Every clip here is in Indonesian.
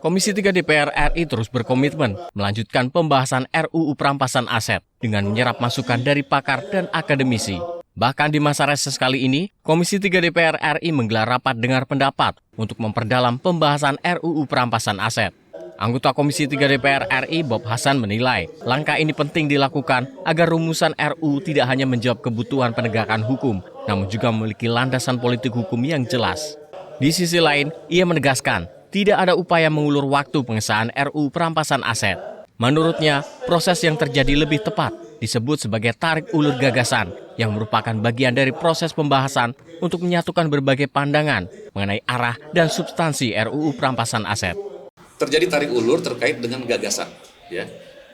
Komisi 3 DPR RI terus berkomitmen melanjutkan pembahasan RUU Perampasan Aset dengan menyerap masukan dari pakar dan akademisi. Bahkan di masa reses kali ini, Komisi 3 DPR RI menggelar rapat dengar pendapat untuk memperdalam pembahasan RUU Perampasan Aset. Anggota Komisi 3 DPR RI Bob Hasan menilai langkah ini penting dilakukan agar rumusan RUU tidak hanya menjawab kebutuhan penegakan hukum, namun juga memiliki landasan politik hukum yang jelas. Di sisi lain, ia menegaskan tidak ada upaya mengulur waktu pengesahan RUU Perampasan Aset. Menurutnya, proses yang terjadi lebih tepat disebut sebagai tarik ulur gagasan yang merupakan bagian dari proses pembahasan untuk menyatukan berbagai pandangan mengenai arah dan substansi RUU Perampasan Aset. Terjadi tarik ulur terkait dengan gagasan. Ya.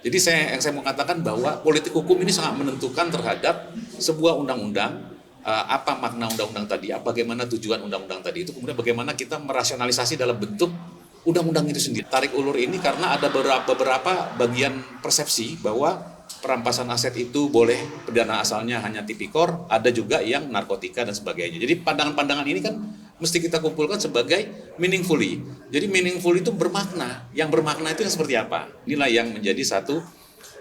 Jadi yang saya mau katakan bahwa politik hukum ini sangat menentukan terhadap sebuah undang-undang, apa makna undang-undang tadi, bagaimana tujuan undang-undang tadi itu, kemudian bagaimana kita merasionalisasi dalam bentuk undang-undang itu sendiri. Tarik ulur ini karena ada beberapa bagian persepsi bahwa perampasan aset itu boleh pidana asalnya hanya tipikor, ada juga yang narkotika dan sebagainya. Jadi pandangan-pandangan ini kan mesti kita kumpulkan sebagai meaningfully. Jadi meaningful itu bermakna. Yang bermakna itu seperti apa? Inilah yang menjadi satu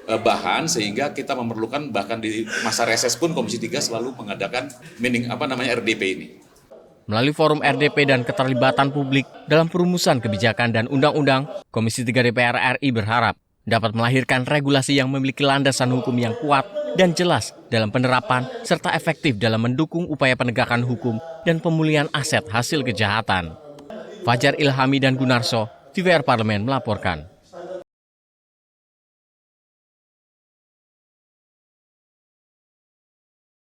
bahan sehingga kita memerlukan, bahkan di masa reses pun Komisi 3 selalu mengadakan RDP ini. Melalui forum RDP dan keterlibatan publik dalam perumusan kebijakan dan undang-undang, Komisi 3 DPR RI berharap dapat melahirkan regulasi yang memiliki landasan hukum yang kuat dan jelas dalam penerapan serta efektif dalam mendukung upaya penegakan hukum dan pemulihan aset hasil kejahatan. Fajar Ilhami dan Gunarso, TVR Parlemen melaporkan.